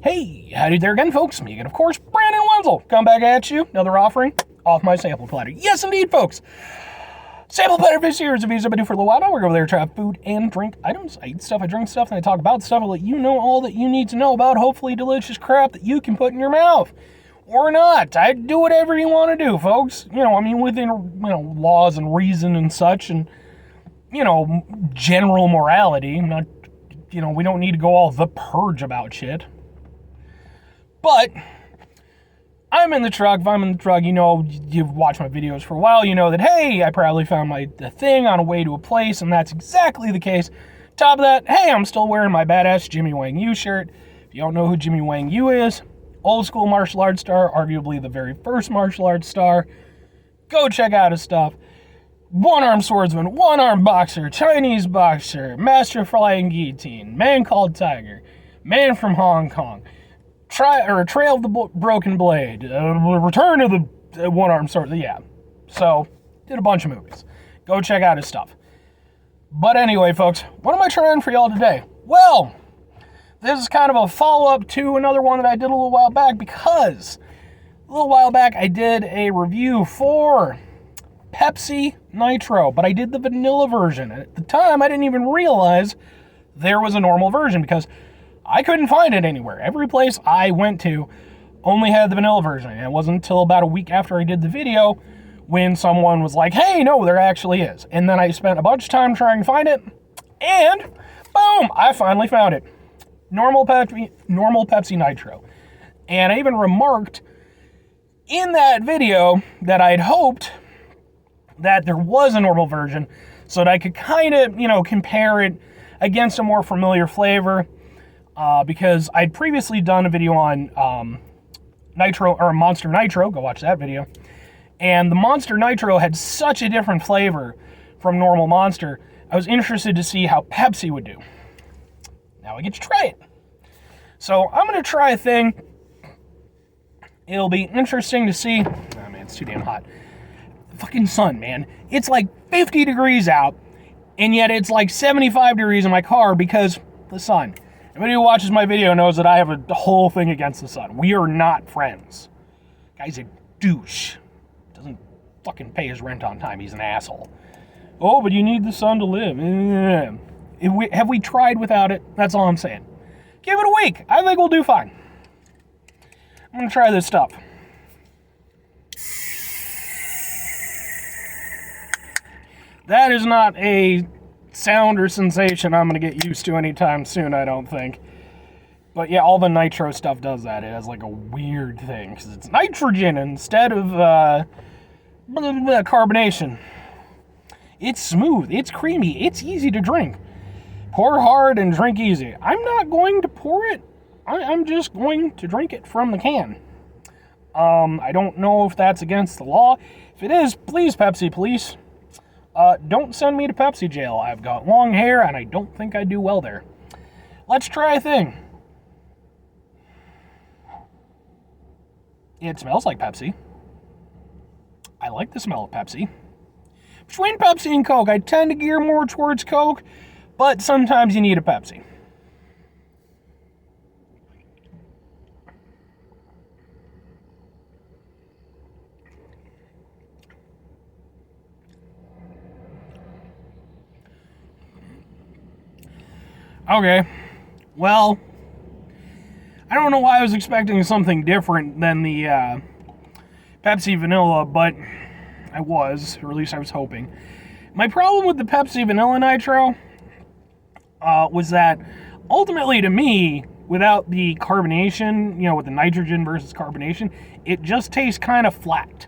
Hey, howdy there again, folks. Me again, of course, Brandon Wenzel. Come back at you. Another offering off my sample platter. Yes, indeed, folks. Sample platter this year is a visa I do for a little while now. We're over there to try food and drink items. I eat stuff, I drink stuff, and I talk about stuff. I let you know all that you need to know about hopefully delicious crap that you can put in your mouth. Or not. I do whatever you want to do, folks. Within, laws and reason and such, and, general morality. Not, we don't need to go all the purge about shit. But I'm in the truck. If I'm in the truck, you've watched my videos for a while, you know that, hey, I probably found the thing on a way to a place, and that's exactly the case. Top of that, hey, I'm still wearing my badass Jimmy Wang Yu shirt. If you don't know who Jimmy Wang Yu is, old school martial arts star, arguably the very first martial arts star. Go check out his stuff. One-arm swordsman, one-arm boxer, Chinese boxer, master flying guillotine, man called Tiger, man from Hong Kong. Trail of the Broken Blade, Return of the One-Armed Sword, yeah. So, did a bunch of movies. Go check out his stuff. But anyway, folks, what am I trying for y'all today? Well, this is kind of a follow-up to another one that I did a little while back, because a little while back I did a review for Pepsi NITRO, but I did the vanilla version. At the time, I didn't even realize there was a normal version, because I couldn't find it anywhere. Every place I went to only had the vanilla version. And it wasn't until about a week after I did the video when someone was like, hey, no, there actually is. And then I spent a bunch of time trying to find it, and boom, I finally found it. Normal Pepsi NITRO. And I even remarked in that video that I'd hoped that there was a normal version so that I could kind of, compare it against a more familiar flavor. Because I'd previously done a video on Nitro, or Monster Nitro, go watch that video, and the Monster Nitro had such a different flavor from normal Monster, I was interested to see how Pepsi would do. Now I get to try it. So I'm going to try a thing. It'll be interesting to see. Oh man, it's too damn hot. The fucking sun, man. It's like 50 degrees out, and yet it's like 75 degrees in my car because the sun. Anybody who watches my video knows that I have a whole thing against the sun. We are not friends. Guy's a douche. Doesn't fucking pay his rent on time. He's an asshole. Oh, but you need the sun to live. Have we tried without it? That's all I'm saying. Give it a week. I think we'll do fine. I'm going to try this stuff. That is not a sound or sensation I'm going to get used to anytime soon, I don't think. But yeah, all the nitro stuff does that. It has like a weird thing, because it's nitrogen instead of carbonation. It's smooth, it's creamy, it's easy to drink. Pour hard and drink easy. I'm not going to pour it. I'm just going to drink it from the can. I don't know if that's against the law. If it is, please, Pepsi, please. Don't send me to Pepsi jail. I've got long hair, and I don't think I do well there. Let's try a thing. It smells like Pepsi. I like the smell of Pepsi. Between Pepsi and Coke, I tend to gear more towards Coke, but sometimes you need a Pepsi. Okay, well, I don't know why I was expecting something different than the Pepsi Vanilla, but I was, or at least I was hoping. My problem with the Pepsi Vanilla Nitro was that, ultimately to me, without the carbonation, with the nitrogen versus carbonation, it just tastes kind of flat.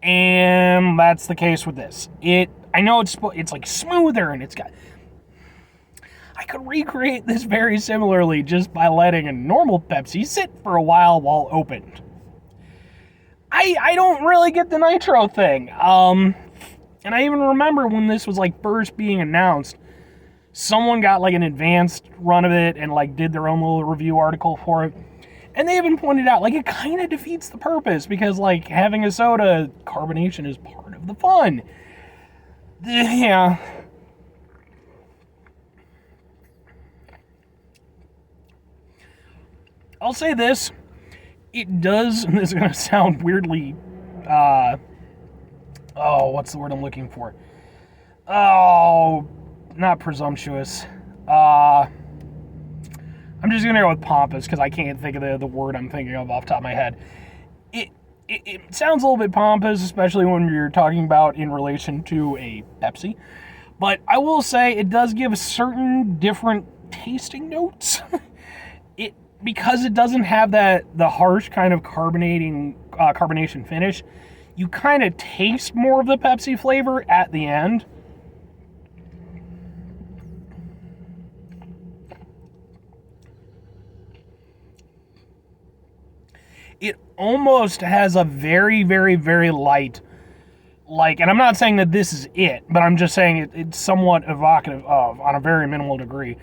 And that's the case with this. I know it's like smoother, and it's got... I could recreate this very similarly just by letting a normal Pepsi sit for a while opened. I don't really get the nitro thing. And I even remember when this was like first being announced, someone got like an advanced run of it and like did their own little review article for it. And they even pointed out, like, it kind of defeats the purpose because, like, having a soda, carbonation is part of the fun. Yeah. I'll say this. It does, and this is going to sound weirdly, what's the word I'm looking for? Oh, not presumptuous. I'm just going to go with pompous because I can't think of the word I'm thinking of off the top of my head. It sounds a little bit pompous, especially when you're talking about in relation to a Pepsi. But I will say it does give certain different tasting notes. Because it doesn't have the harsh kind of carbonation finish, you kind of taste more of the Pepsi flavor at the end. It almost has a very, very, very light, and I'm not saying that this is it, but I'm just saying it's somewhat evocative of, on a very minimal degree,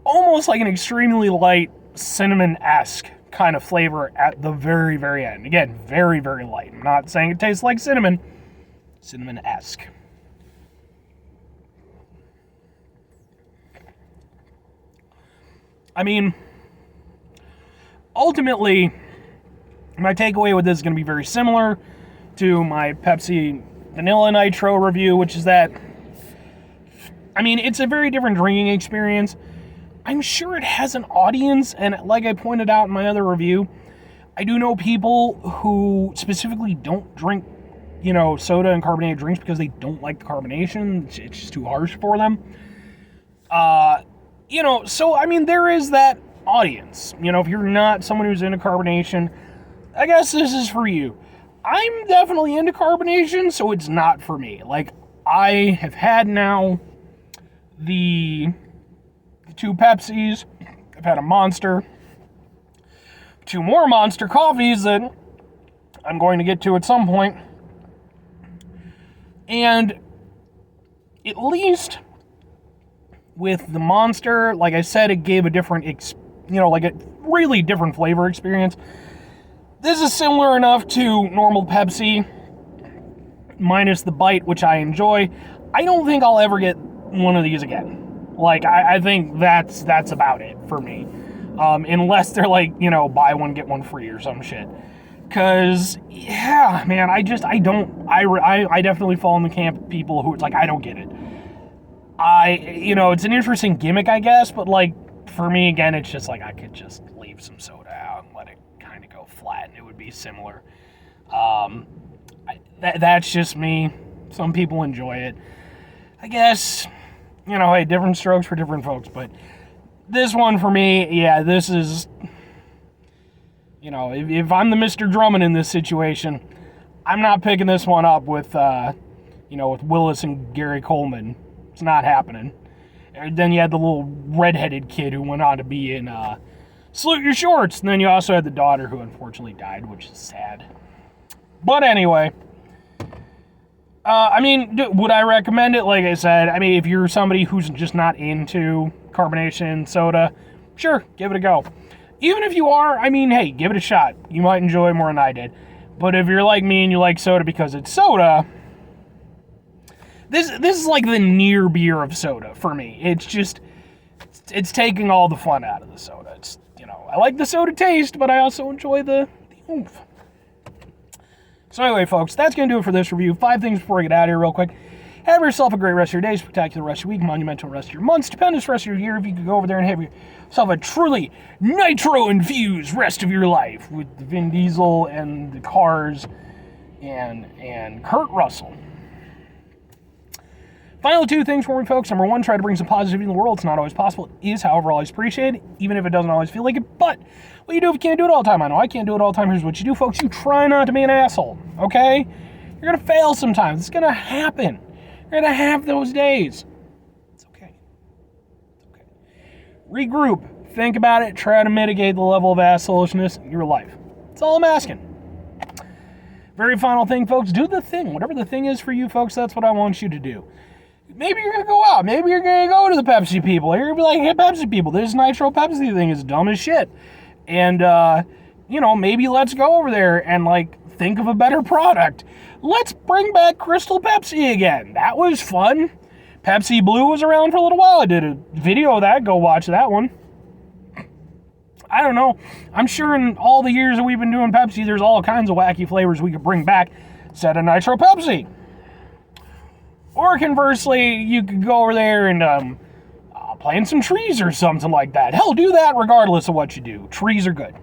almost like an extremely light cinnamon-esque kind of flavor at the very, very end. Again, very, very light. I'm not saying it tastes like cinnamon. Cinnamon-esque. I mean, ultimately, my takeaway with this is going to be very similar to my Pepsi Vanilla Nitro review, which is that, I mean, it's a very different drinking experience. I'm sure it has an audience, and like I pointed out in my other review, I do know people who specifically don't drink, soda and carbonated drinks because they don't like the carbonation. It's just too harsh for them. So, I mean, there is that audience. If you're not someone who's into carbonation, I guess this is for you. I'm definitely into carbonation, so it's not for me. Like, I have had now the 2 Pepsis, I've had a Monster, 2 more Monster coffees that I'm going to get to at some point, and at least with the Monster, like I said, it gave a different, a really different flavor experience. This is similar enough to normal Pepsi, minus the bite, which I enjoy. I don't think I'll ever get one of these again. Like, I think that's about it for me. Unless they're like, buy one, get one free or some shit. Because, yeah, man, I definitely fall in the camp of people who, it's like, I don't get it. It's an interesting gimmick, I guess, but, like, for me, again, it's just like, I could just leave some soda out and let it kind of go flat, and it would be similar. That's just me. Some people enjoy it. I guess, hey, different strokes for different folks, but this one for me, yeah, this is, if I'm the Mr. Drummond in this situation, I'm not picking this one up with, with Willis and Gary Coleman. It's not happening. And then you had the little redheaded kid who went on to be in Salute Your Shorts, and then you also had the daughter who unfortunately died, which is sad. But anyway, would I recommend it? Like I said, if you're somebody who's just not into carbonation soda, sure, give it a go. Even if you are, hey, give it a shot. You might enjoy it more than I did. But if you're like me and you like soda because it's soda, this is like the near beer of soda for me. It's just, it's taking all the fun out of the soda. It's, I like the soda taste, but I also enjoy the oomph. So anyway, folks, that's going to do it for this review. 5 things before I get out of here real quick. Have yourself a great rest of your day, spectacular rest of your week, monumental rest of your month, stupendous rest of your year. If you could go over there and have yourself a truly nitro-infused rest of your life with Vin Diesel and the Cars and Kurt Russell. Final 2 things for me, folks. Number 1, try to bring some positivity in the world. It's not always possible. It is, however, always appreciated, even if it doesn't always feel like it. But what you do if you can't do it all the time? I know I can't do it all the time. Here's what you do, folks. You try not to be an asshole, okay? You're going to fail sometimes. It's going to happen. You're going to have those days. It's okay. It's okay. Regroup. Think about it. Try to mitigate the level of assholishness in your life. That's all I'm asking. Very final thing, folks. Do the thing. Whatever the thing is for you, folks, that's what I want you to do. Maybe you're going to go out. Maybe you're going to go to the Pepsi people. You're going to be like, hey, Pepsi people, this Nitro Pepsi thing is dumb as shit. And, maybe let's go over there and, think of a better product. Let's bring back Crystal Pepsi again. That was fun. Pepsi Blue was around for a little while. I did a video of that. Go watch that one. I don't know. I'm sure in all the years that we've been doing Pepsi, there's all kinds of wacky flavors we could bring back. Instead of Nitro Pepsi. Or conversely, you could go over there and plant some trees or something like that. Hell, do that regardless of what you do. Trees are good.